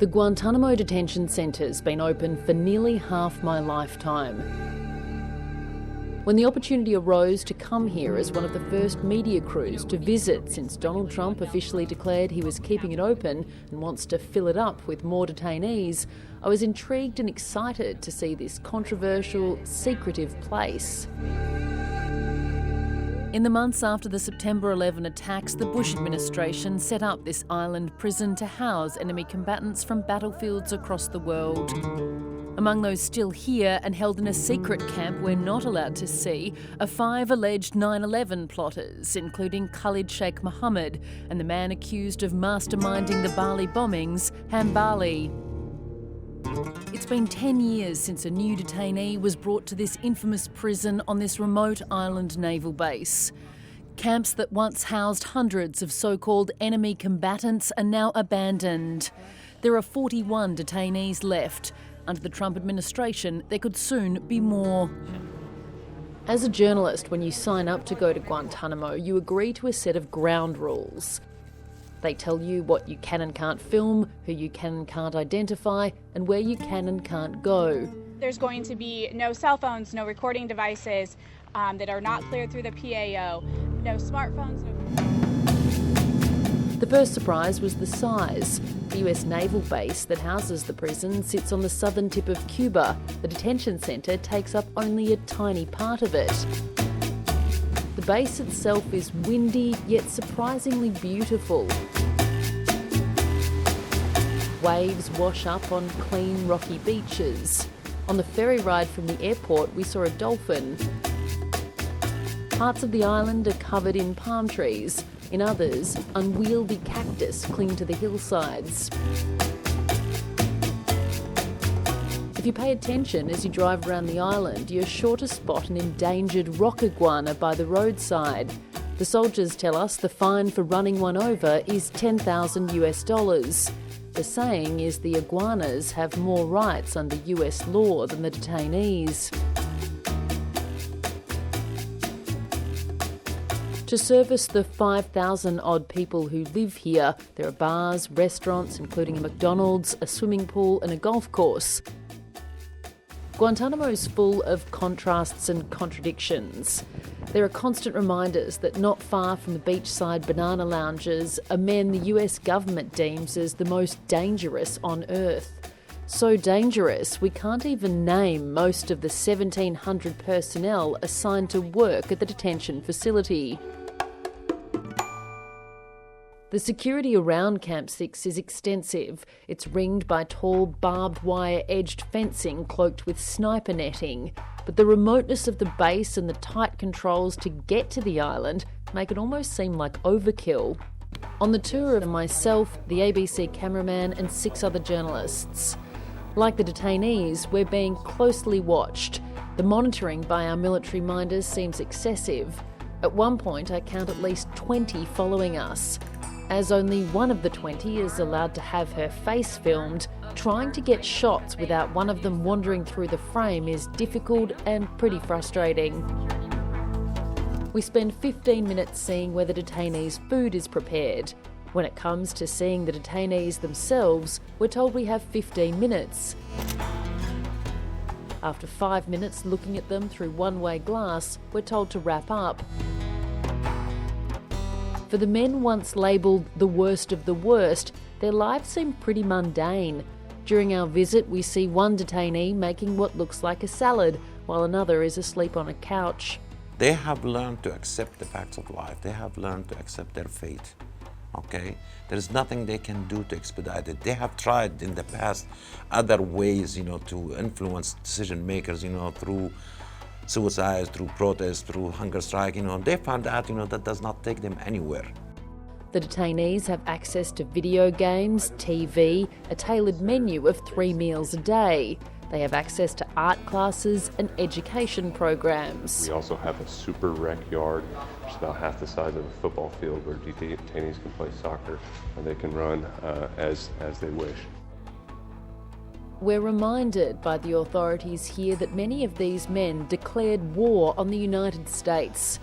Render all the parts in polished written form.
The Guantanamo detention centre's been open for nearly half my lifetime. When the opportunity arose to come here as one of the first media crews to visit since Donald Trump officially declared he was keeping it open and wants to fill it up with more detainees, I was intrigued and excited to see this controversial, secretive place. In the months after the September 11 attacks, the Bush administration set up this island prison to house enemy combatants from battlefields across the world. Among those still here and held in a secret camp we're not allowed to see are 5 alleged 9/11 plotters, including Khalid Sheikh Mohammed and the man accused of masterminding the Bali bombings, Hambali. It's been 10 years since a new detainee was brought to this infamous prison on this remote island naval base. Camps that once housed hundreds of so-called enemy combatants are now abandoned. There are 41 detainees left. Under the Trump administration, there could soon be more. As a journalist, when you sign up to go to Guantanamo, you agree to a set of ground rules. They tell you what you can and can't film, who you can and can't identify, and where you can and can't go. There's going to be no cell phones, no recording devices that are not cleared through the PAO, no smartphones. The first surprise was the size. The US naval base that houses the prison sits on the southern tip of Cuba. The detention centre takes up only a tiny part of it. The base itself is windy, yet surprisingly beautiful. Waves wash up on clean, rocky beaches. On the ferry ride from the airport, we saw a dolphin. Parts of the island are covered in palm trees. In others, unwieldy cactus cling to the hillsides. If you pay attention as you drive around the island, you're sure to spot an endangered rock iguana by the roadside. The soldiers tell us the fine for running one over is $10,000 US. The saying is the iguanas have more rights under US law than the detainees. To service the 5,000 odd people who live here, there are bars, restaurants, including a Mcdonalds, a swimming pool and a golf course. Guantanamo's full of contrasts and contradictions. There are constant reminders that not far from the beachside banana lounges are men the US government deems as the most dangerous on Earth. So dangerous, we can't even name most of the 1,700 personnel assigned to work at the detention facility. The security around Camp 6 is extensive. It's ringed by tall, barbed wire-edged fencing cloaked with sniper netting. But the remoteness of the base and the tight controls to get to the island make it almost seem like overkill. On the tour are myself, the ABC cameraman and 6 other journalists. Like the detainees, we're being closely watched. The monitoring by our military minders seems excessive. At one point, I count at least 20 following us. As only one of the 20 is allowed to have her face filmed, trying to get shots without one of them wandering through the frame is difficult and pretty frustrating. We spend 15 minutes seeing where the detainees' food is prepared. When it comes to seeing the detainees themselves, we're told we have 15 minutes. After 5 minutes looking at them through one-way glass, we're told to wrap up. For the men once labelled the worst of the worst, their lives seem pretty mundane. During our visit, we see one detainee making what looks like a salad, while another is asleep on a couch. They have learned to accept the facts of life. They have learned to accept their fate. Okay? There is nothing they can do to expedite it. They have tried in the past other ways, to influence decision makers, through suicides, through protests, through hunger strike, they found out, that does not take them anywhere. The detainees have access to video games, TV, a tailored menu of 3 meals a day. They have access to art classes and education programs. We also have a super rec yard, which is about half the size of a football field, where detainees can play soccer and they can run as they wish. We're reminded by the authorities here that many of these men declared war on the United States.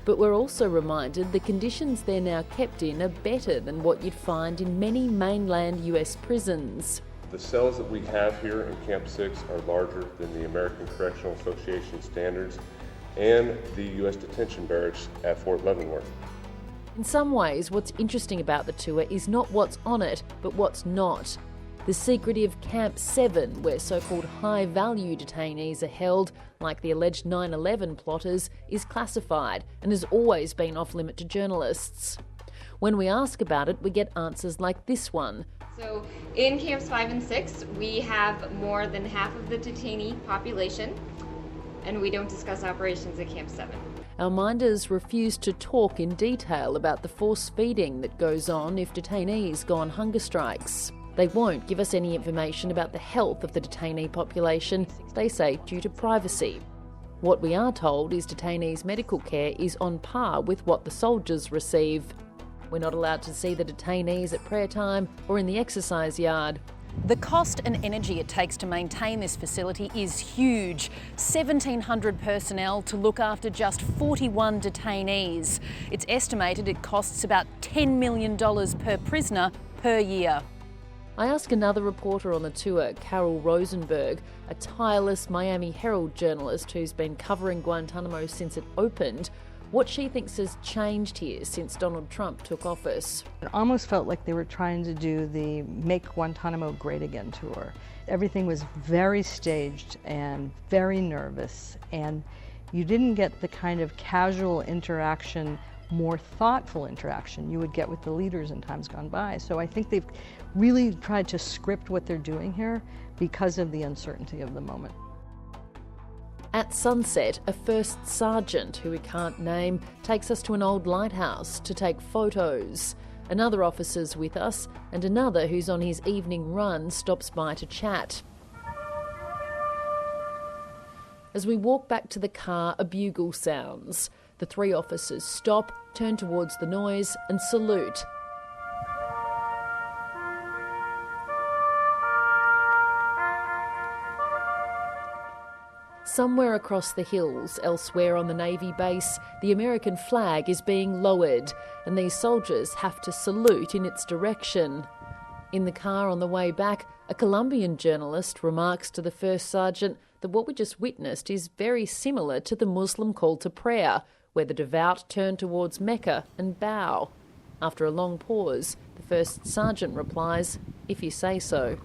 But we're also reminded the conditions they're now kept in are better than what you'd find in many mainland US prisons. The cells that we have here in Camp 6 are larger than the American Correctional Association standards and the U.S. detention barracks at Fort Leavenworth. In some ways, what's interesting about the tour is not what's on it, but what's not. The secretive Camp 7, where so-called high-value detainees are held, like the alleged 9/11 plotters, is classified and has always been off-limit to journalists. When we ask about it, we get answers like this one. So in Camps 5 and 6, we have more than half of the detainee population, and we don't discuss operations at Camp 7. Our minders refuse to talk in detail about the force feeding that goes on if detainees go on hunger strikes. They won't give us any information about the health of the detainee population, they say due to privacy. What we are told is detainees' medical care is on par with what the soldiers receive. We're not allowed to see the detainees at prayer time or in the exercise yard. The cost and energy it takes to maintain this facility is huge. 1,700 personnel to look after just 41 detainees. It's estimated it costs about $10 million per prisoner per year. I ask another reporter on the tour, Carol Rosenberg, a tireless Miami Herald journalist who's been covering Guantanamo since it opened, what she thinks has changed here since Donald Trump took office. It almost felt like they were trying to do the Make Guantanamo Great Again tour. Everything was very staged and very nervous, and you didn't get the kind of casual interaction, more thoughtful interaction you would get with the leaders in times gone by. So I think they've really tried to script what they're doing here because of the uncertainty of the moment. At sunset, a first sergeant, who we can't name, takes us to an old lighthouse to take photos. Another officer's with us, and another who's on his evening run stops by to chat. As we walk back to the car, a bugle sounds. The three officers stop, turn towards the noise and salute. Somewhere across the hills, elsewhere on the Navy base, the American flag is being lowered, and these soldiers have to salute in its direction. In the car on the way back, a Colombian journalist remarks to the first sergeant that what we just witnessed is very similar to the Muslim call to prayer, where the devout turn towards Mecca and bow. After a long pause, the first sergeant replies, "If you say so."